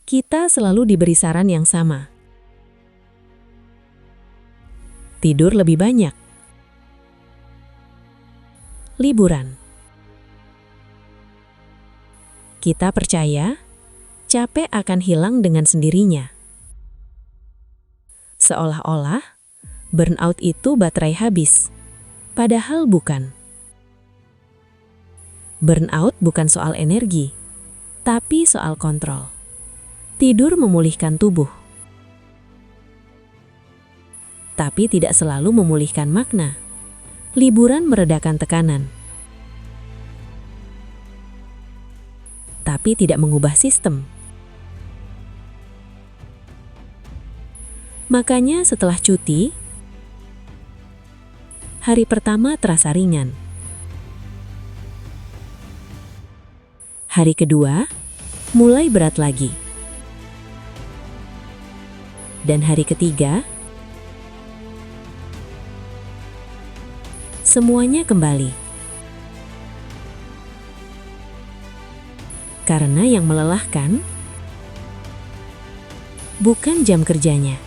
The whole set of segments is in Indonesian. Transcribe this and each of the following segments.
Kita selalu diberi saran yang sama. Tidur lebih banyak. Liburan. Kita percaya capek akan hilang dengan sendirinya. Seolah-olah burnout itu baterai habis, padahal bukan. Burnout bukan soal energi, tapi soal kontrol. Tidur memulihkan tubuh, tapi tidak selalu memulihkan makna. Liburan meredakan tekanan, tapi tidak mengubah sistem. Makanya setelah cuti, hari pertama terasa ringan. Hari kedua, mulai berat lagi. Dan hari ketiga, semuanya kembali. Karena yang melelahkan bukan jam kerjanya,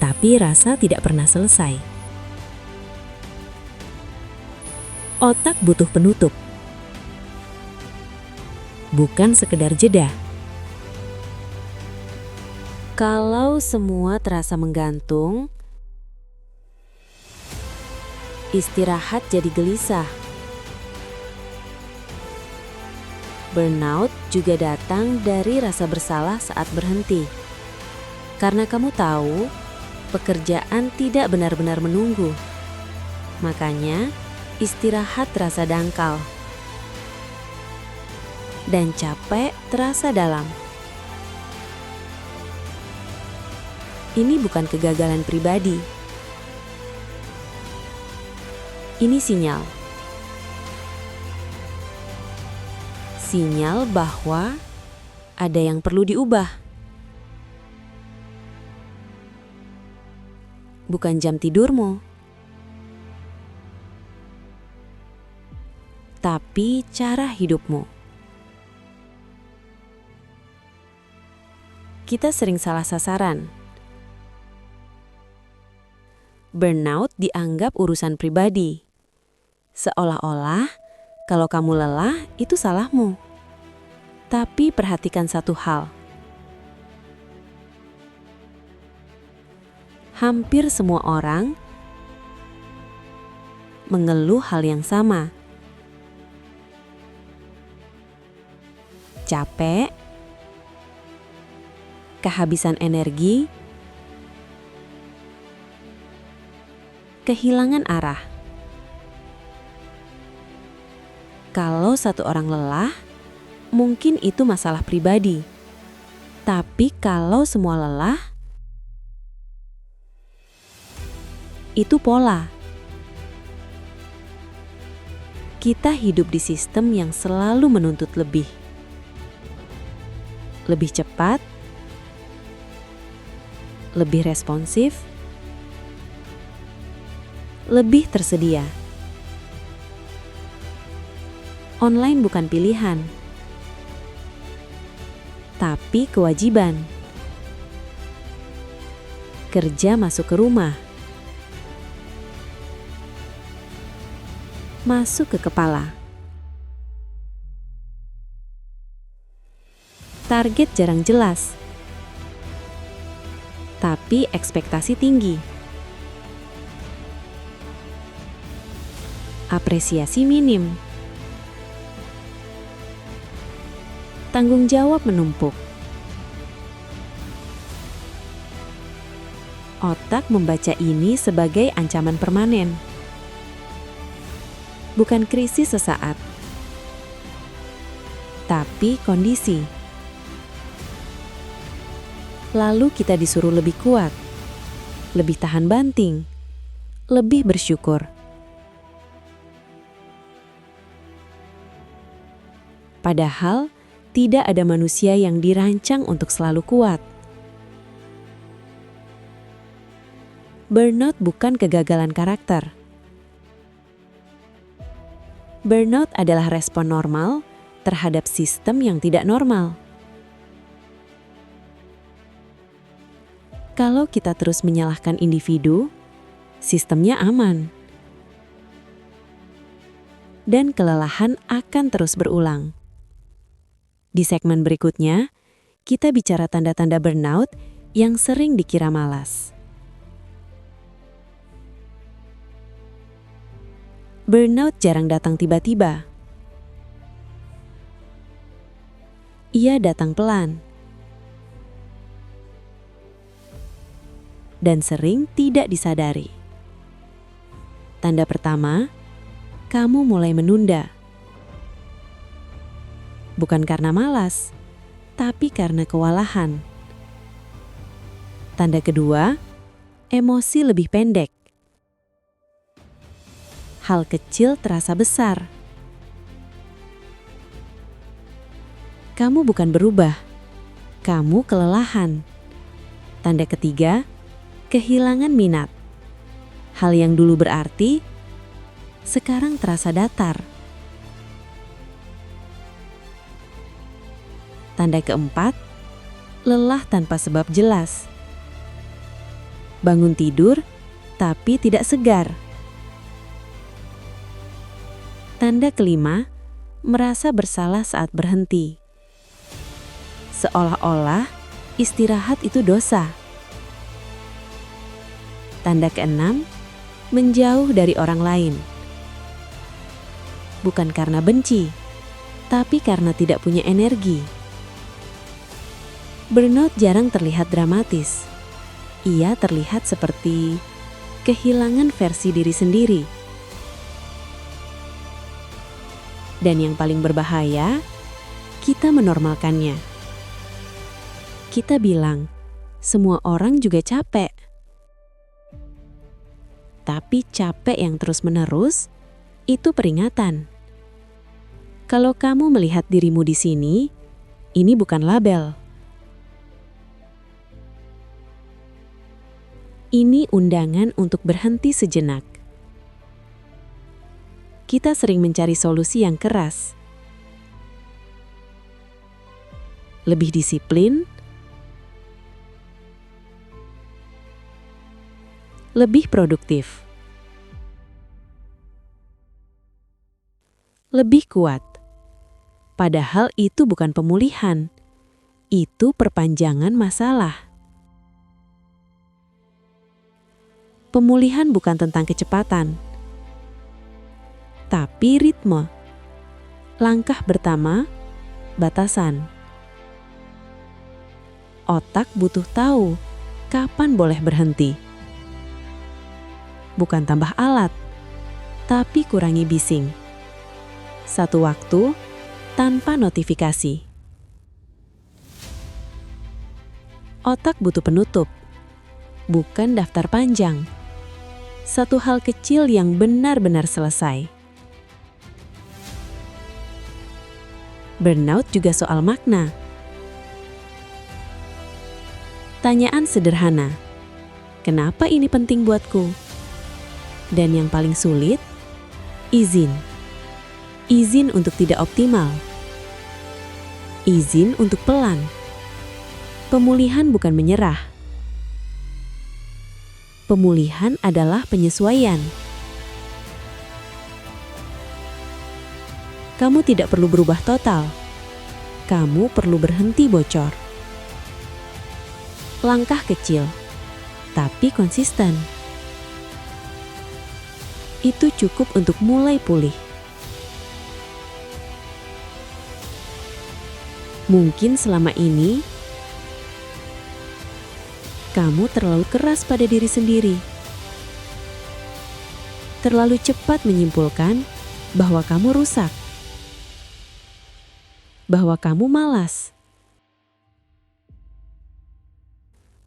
tapi rasa tidak pernah selesai. Otak butuh penutup, bukan sekedar jeda. Kalau semua terasa menggantung, istirahat jadi gelisah. Burnout juga datang dari rasa bersalah saat berhenti. Karena kamu tahu, pekerjaan tidak benar-benar menunggu. Makanya, istirahat terasa dangkal. Dan capek terasa dalam. Ini bukan kegagalan pribadi. Ini sinyal. Sinyal bahwa ada yang perlu diubah. Bukan jam tidurmu, tapi cara hidupmu. Kita sering salah sasaran. Burnout dianggap urusan pribadi. Seolah-olah kalau kamu lelah itu salahmu. Tapi perhatikan satu hal. Hampir semua orang mengeluh hal yang sama. Capek, kehabisan energi, kehilangan arah. Kalau satu orang lelah, mungkin itu masalah pribadi. Tapi kalau semua lelah, itu pola. Kita hidup di sistem yang selalu menuntut lebih. Lebih cepat, lebih responsif, lebih tersedia. Online bukan pilihan, tapi kewajiban. Kerja masuk ke rumah, masuk ke kepala. Target jarang jelas, tapi ekspektasi tinggi. Apresiasi minim. Tanggung jawab menumpuk. Otak membaca ini sebagai ancaman permanen. Bukan krisis sesaat, tapi kondisi. Lalu kita disuruh lebih kuat, lebih tahan banting, lebih bersyukur. Padahal, tidak ada manusia yang dirancang untuk selalu kuat. Burnout bukan kegagalan karakter. Burnout adalah respon normal terhadap sistem yang tidak normal. Kalau kita terus menyalahkan individu, sistemnya aman. Dan kelelahan akan terus berulang. Di segmen berikutnya, kita bicara tanda-tanda burnout yang sering dikira malas. Burnout jarang datang tiba-tiba. Ia datang pelan. Dan sering tidak disadari. Tanda pertama, kamu mulai menunda. Bukan karena malas, tapi karena kewalahan. Tanda kedua, emosi lebih pendek. Hal kecil terasa besar. Kamu bukan berubah, kamu kelelahan. Tanda ketiga, kehilangan minat. Hal yang dulu berarti, sekarang terasa datar. Tanda keempat, lelah tanpa sebab jelas. Bangun tidur, tapi tidak segar. Tanda kelima, merasa bersalah saat berhenti. Seolah-olah istirahat itu dosa. Tanda keenam, menjauh dari orang lain. Bukan karena benci, tapi karena tidak punya energi. Burnout jarang terlihat dramatis. Ia terlihat seperti kehilangan versi diri sendiri. Dan yang paling berbahaya, kita menormalkannya. Kita bilang, semua orang juga capek. Tapi capek yang terus-menerus, itu peringatan. Kalau kamu melihat dirimu di sini, ini bukan label. Ini undangan untuk berhenti sejenak. Kita sering mencari solusi yang keras. Lebih disiplin, lebih produktif, lebih kuat. Padahal itu bukan pemulihan, itu perpanjangan masalah. Pemulihan bukan tentang kecepatan, tapi ritme. Langkah pertama, batasan. Otak butuh tahu kapan boleh berhenti. Bukan tambah alat, tapi kurangi bising. Satu waktu, tanpa notifikasi. Otak butuh penutup, bukan daftar panjang. Satu hal kecil yang benar-benar selesai. Burnout juga soal makna. Tanyaan sederhana, kenapa ini penting buatku? Dan yang paling sulit, izin. Izin untuk tidak optimal. Izin untuk pelan. Pemulihan bukan menyerah. Pemulihan adalah penyesuaian. Kamu tidak perlu berubah total. Kamu perlu berhenti bocor. Langkah kecil, tapi konsisten. Itu cukup untuk mulai pulih. Mungkin selama ini, kamu terlalu keras pada diri sendiri. Terlalu cepat menyimpulkan bahwa kamu rusak. Bahwa kamu malas.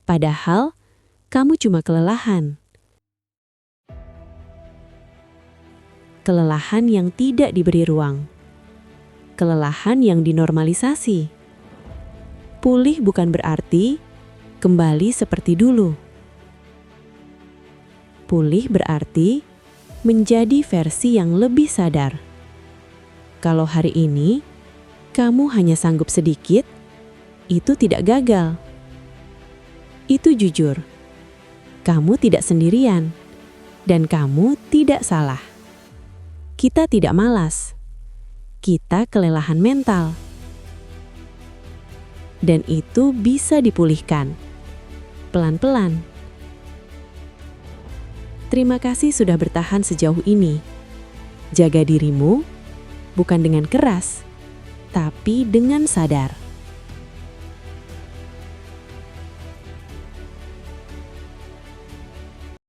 Padahal, kamu cuma kelelahan. Kelelahan yang tidak diberi ruang. Kelelahan yang dinormalisasi. Pulih bukan berarti kembali seperti dulu. Pulih berarti menjadi versi yang lebih sadar. Kalau hari ini kamu hanya sanggup sedikit, itu tidak gagal. Itu jujur. Kamu tidak sendirian, dan kamu tidak salah. Kita tidak malas. Kita kelelahan mental. Dan itu bisa dipulihkan. Pelan-pelan. Terima kasih sudah bertahan sejauh ini. Jaga dirimu, bukan dengan keras, tapi dengan sadar.